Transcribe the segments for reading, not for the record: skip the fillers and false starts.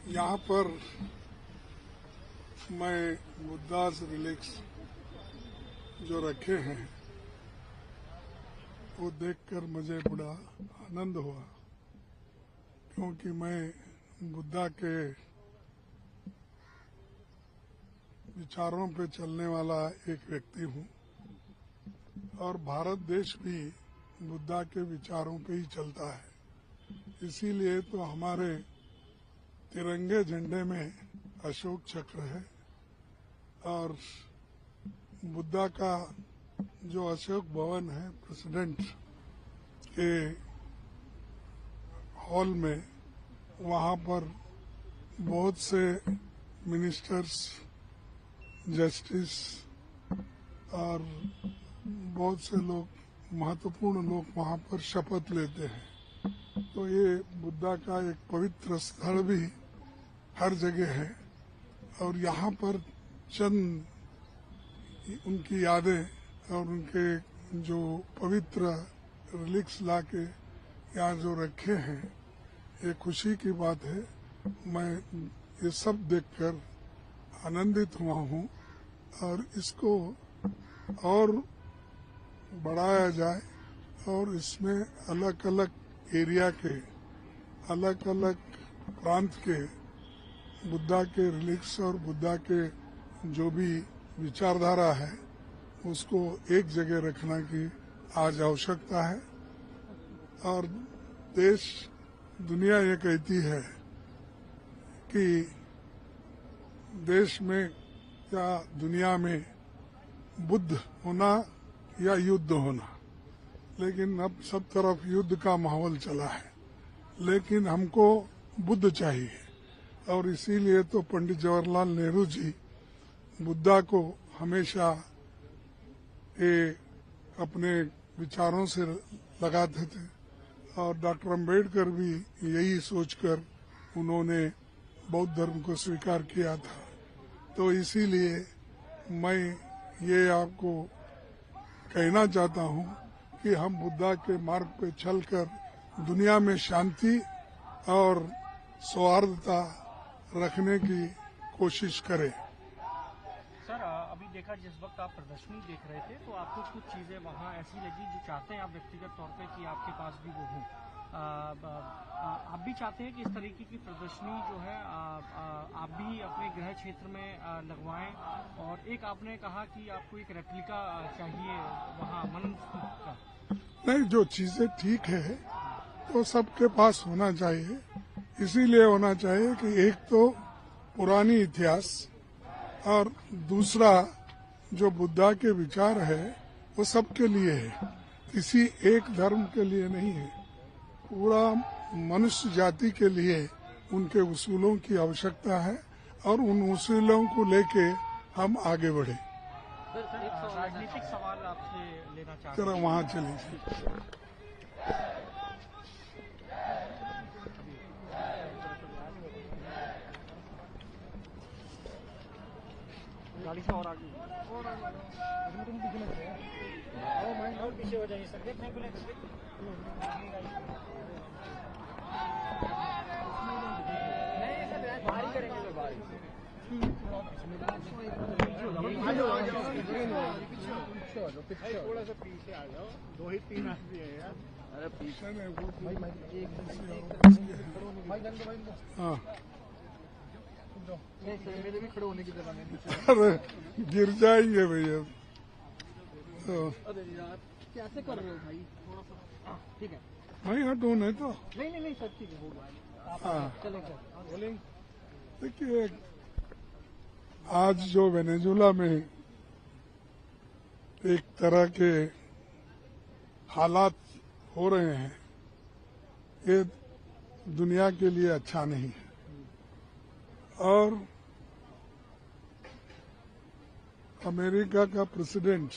यहाँ पर मैं बुद्धास रिलिक्स जो रखे हैं वो देखकर मुझे बड़ा आनंद हुआ, क्योंकि मैं बुद्धा के विचारों पे चलने वाला एक व्यक्ति हूँ और भारत देश भी बुद्धा के विचारों पे ही चलता है। इसीलिए तो हमारे तिरंगे झंडे में अशोक चक्र है और बुद्धा का जो अशोक भवन है प्रेसिडेंट के हॉल में, वहाँ पर बहुत से मिनिस्टर्स, जस्टिस और बहुत से लोग, महत्वपूर्ण लोग वहाँ पर शपथ लेते हैं। तो ये बुद्धा का एक पवित्र स्थल भी हर जगह है और यहाँ पर चंद उनकी यादें और उनके जो पवित्र रिलिक्स लाके यहाँ जो रखे हैं, ये खुशी की बात है। मैं ये सब देखकर आनंदित हुआ हूँ और इसको और बढ़ाया जाए और इसमें अलग अलग एरिया के, अलग अलग प्रांत के बुद्धा के रिलिक्स और बुद्धा के जो भी विचारधारा है उसको एक जगह रखने की आज आवश्यकता है। और देश, दुनिया ये कहती है कि देश में या दुनिया में बुद्ध होना या युद्ध होना, लेकिन अब सब तरफ युद्ध का माहौल चला है। लेकिन हमको बुद्ध चाहिए और इसीलिए तो पंडित जवाहरलाल नेहरू जी बुद्धा को हमेशा ये अपने विचारों से लगाते थे और डॉक्टर अम्बेडकर भी यही सोचकर उन्होंने बौद्ध धर्म को स्वीकार किया था। तो इसीलिए मैं ये आपको कहना चाहता हूँ कि हम बुद्धा के मार्ग पे चलकर दुनिया में शांति और सौहार्दता रखने की कोशिश करें। सर, अभी देखा जिस वक्त आप प्रदर्शनी देख रहे थे तो आपको कुछ चीजें वहाँ ऐसी लगी जो चाहते हैं आप व्यक्तिगत तौर पे कि आपके पास भी वो हो। आप भी चाहते हैं कि इस तरीके की प्रदर्शनी जो है आप भी अपने गृह क्षेत्र में लगवाएं, और एक आपने कहा कि आपको एक रेप्लिका चाहिए वहाँ मनन स्तूप का। नहीं, जो चीजें ठीक है तो सबके पास होना चाहिए। इसीलिए होना चाहिए कि एक तो पुरानी इतिहास और दूसरा जो बुद्धा के विचार है वो सबके लिए है, किसी एक धर्म के लिए नहीं है। पूरा मनुष्य जाति के लिए उनके उसूलों की आवश्यकता है और उन उसूलों को लेके हम आगे बढ़े। एक राजनीतिक सवाल आपसे लेना चाहता हूं। जरा वहाँ चलिए। गाड़ी से और आगे तुम पीछे मत जाओ, मैं और पीछे हो जाइए सर। देखने को लेकर नहीं सर, बाहर करेंगे तो बाहर थोड़ा सा पीछे आ जाओ। 2 ही 3 आदमी है यार। अरे पीछे में हाँ, मेरे भी खड़े होने की जगह नहीं। अरे गिर जाएंगे भैया। अरे यार कैसे कर रहे हो भाई, थोड़ा सा ठीक है। मैं हटूं नहीं तो नहीं सर ठीक है, हो गया। हाँ, चलेगा। देखिए आज जो वेनेजुला में एक तरह के हालात हो रहे हैं, ये दुनिया के लिए अच्छा नहीं है। और अमेरिका का प्रेसिडेंट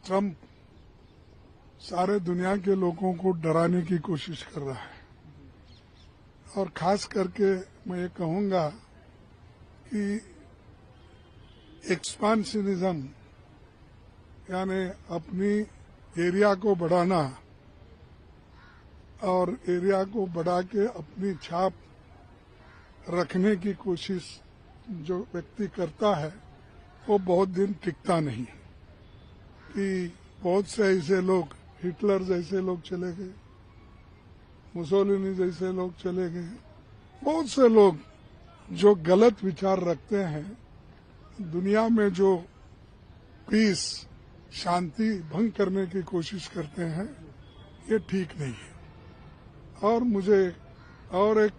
ट्रंप सारे दुनिया के लोगों को डराने की कोशिश कर रहा है। और खास करके मैं ये कहूंगा कि एक्सपांशनिज्म यानी अपनी एरिया को बढ़ाना और एरिया को बढ़ा के अपनी छाप रखने की कोशिश जो व्यक्ति करता है वो बहुत दिन टिकता नहीं। कि बहुत से ऐसे लोग, हिटलर जैसे लोग चले गए, मुसोलिनी जैसे लोग चले गए, बहुत से लोग जो गलत विचार रखते हैं, दुनिया में जो पीस, शांति भंग करने की कोशिश करते हैं, ये ठीक नहीं है। और मुझे और एक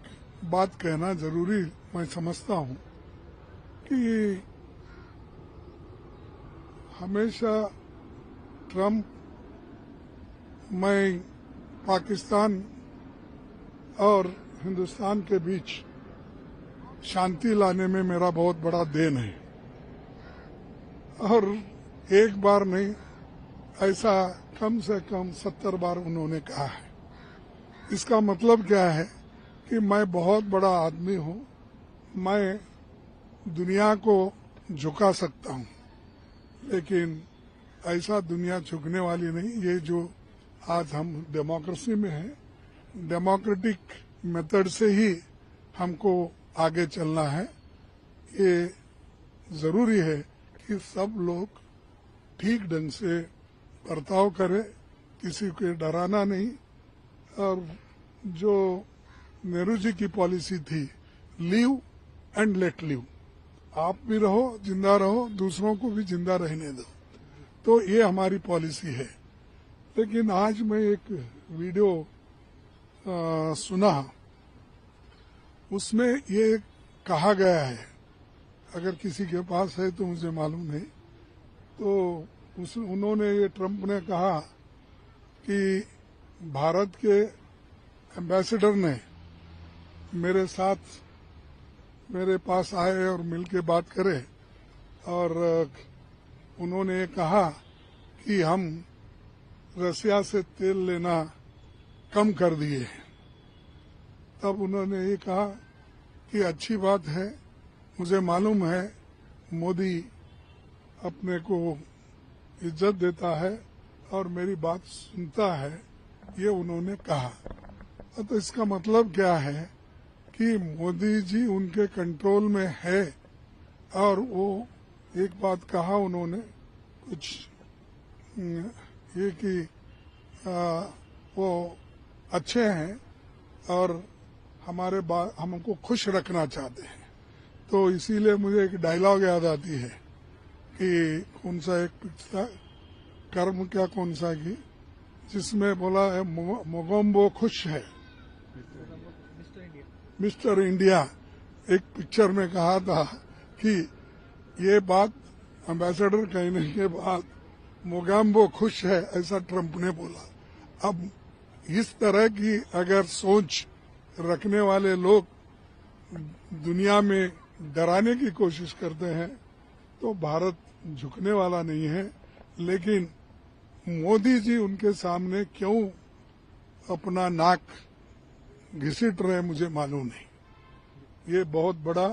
बात कहना जरूरी मैं समझता हूं कि हमेशा ट्रंप, मैं पाकिस्तान और हिंदुस्तान के बीच शांति लाने में मेरा बहुत बड़ा देन है। और एक बार नहीं, ऐसा कम से कम 70 बार उन्होंने कहा है। इसका मतलब क्या है कि मैं बहुत बड़ा आदमी हूं, मैं दुनिया को झुका सकता हूं, लेकिन ऐसा दुनिया झुकने वाली नहीं। ये जो आज हम डेमोक्रेसी में हैं, डेमोक्रेटिक मेथड से ही हमको आगे चलना है। ये जरूरी है कि सब लोग ठीक ढंग से बर्ताव करें, किसी को डराना नहीं। और जो नेहरू जी की पॉलिसी थी, लीव एंड लेट लिव, आप भी रहो, जिंदा रहो, दूसरों को भी जिंदा रहने दो, तो ये हमारी पॉलिसी है। लेकिन आज मैं एक वीडियो सुना, उसमें ये कहा गया है, अगर किसी के पास है तो मुझे मालूम नहीं, तो उन्होंने, ये ट्रंप ने कहा कि भारत के एम्बेसडर ने मेरे साथ मेरे पास आए और मिलके बात करे, और उन्होंने कहा कि हम रसिया से तेल लेना कम कर दिए। तब उन्होंने ये कहा कि अच्छी बात है, मुझे मालूम है मोदी अपने को इज्जत देता है और मेरी बात सुनता है, ये उन्होंने कहा। तो इसका मतलब क्या है कि मोदी जी उनके कंट्रोल में है। और वो एक बात कहा उन्होंने, कुछ ये कि वो अच्छे हैं और हमको खुश रखना चाहते हैं। तो इसीलिए मुझे एक डायलॉग याद आती है कि कौन सा एक पिक्चर, कर्म क्या कौन सा की, जिसमें बोला है मोगम्बो खुश है, मिस्टर इंडिया। एक पिक्चर में कहा था कि ये बात एम्बेसडर कहने के बाद मोगम्बो खुश है, ऐसा ट्रंप ने बोला। अब इस तरह की अगर सोच रखने वाले लोग दुनिया में डराने की कोशिश करते हैं तो भारत झुकने वाला नहीं है। लेकिन मोदी जी उनके सामने क्यों अपना नाक घिसट रहे, मुझे मालूम नहीं। ये बहुत बड़ा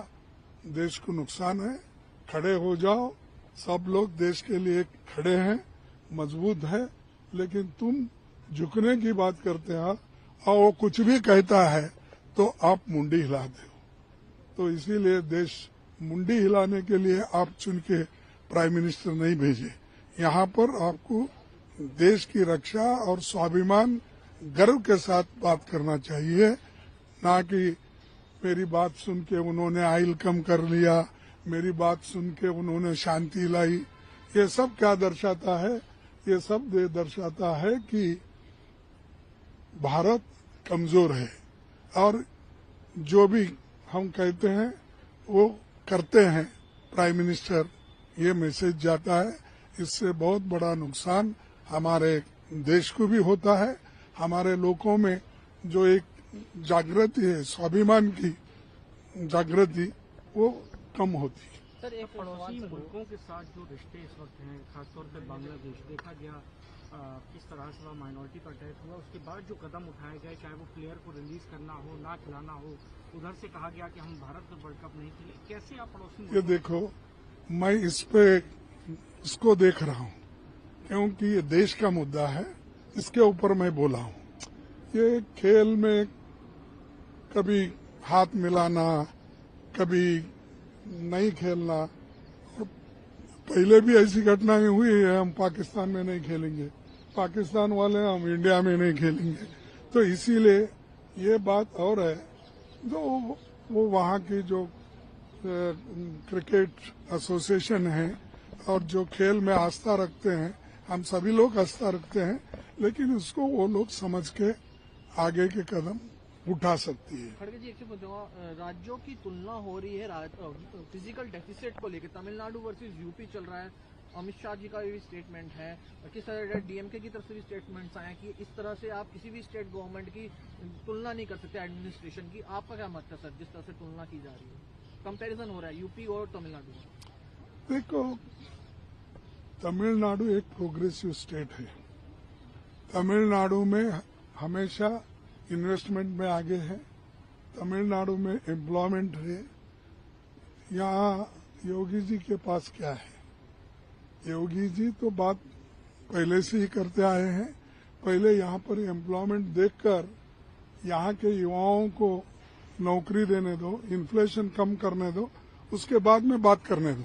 देश को नुकसान है। खड़े हो जाओ, सब लोग देश के लिए खड़े हैं, मजबूत है। लेकिन तुम झुकने की बात करते हो और वो कुछ भी कहता है तो आप मुंडी हिलाते हो। तो इसीलिए देश मुंडी हिलाने के लिए आप चुन के प्राइम मिनिस्टर नहीं भेजे। यहाँ पर आपको देश की रक्षा और स्वाभिमान, गर्व के साथ बात करना चाहिए, ना कि मेरी बात सुन के उन्होंने आयल कम कर लिया, मेरी बात सुन के उन्होंने शांति लाई। ये सब क्या दर्शाता है? ये सब दर्शाता है कि भारत कमजोर है और जो भी हम कहते हैं वो करते हैं प्राइम मिनिस्टर, ये मैसेज जाता है। इससे बहुत बड़ा नुकसान हमारे देश को भी होता है। हमारे लोगों में जो एक जागृति है, स्वाभिमान की जागृति, वो कम होती है। सर, एक पड़ोसी मुल्कों के साथ जो रिश्ते इस वक्त हैं, खासतौर पर बांग्लादेश, देखा गया किस तरह से वह माइनॉरिटी का अटैक हुआ। उसके बाद जो कदम उठाए गए, चाहे वो प्लेयर को रिलीज करना हो, ना खिलाना हो, उधर से कहा गया कि हम भारत में वर्ल्ड कप नहीं खेले। कैसे आप पड़ोसी? ये देखो, मैं इसको देख रहा हूँ क्योंकि ये देश का मुद्दा है, इसके ऊपर मैं बोला हूँ। ये खेल में कभी हाथ मिलाना कभी नहीं खेलना। पहले भी ऐसी घटनाएं हुई है, हम पाकिस्तान में नहीं खेलेंगे, पाकिस्तान वाले हम इंडिया में नहीं खेलेंगे। तो इसीलिए ये बात और है, जो वो वहाँ की जो क्रिकेट एसोसिएशन है और जो खेल में आस्था रखते हैं, हम सभी लोग आस्था रखते हैं, लेकिन उसको वो लोग समझ के आगे के कदम उठा सकती है। खड़गे जी, एक राज्यों की तुलना हो रही है फिजिकल डेफिसिट को लेकर। तमिलनाडु वर्सेस यूपी चल रहा है, अमित शाह जी का भी स्टेटमेंट है, किस तरह डीएमके की तरफ से भी स्टेटमेंट्स आए कि इस तरह से आप किसी भी स्टेट गवर्नमेंट की तुलना नहीं कर सकते एडमिनिस्ट्रेशन की। आपका क्या मत है सर, जिस तरह से तुलना की जा रही है, कंपैरिजन हो रहा है यूपी और तमिलनाडु? देखो, तमिलनाडु एक प्रोग्रेसिव स्टेट है। तमिलनाडु में हमेशा इन्वेस्टमेंट में आगे है, तमिलनाडु में एम्प्लॉयमेंट है। यहाँ योगी जी के पास क्या है? योगी जी तो बात पहले से ही करते आए हैं। पहले यहाँ पर एम्प्लॉयमेंट देखकर यहाँ के युवाओं को नौकरी देने दो, इन्फ्लेशन कम करने दो, उसके बाद में बात करने दो।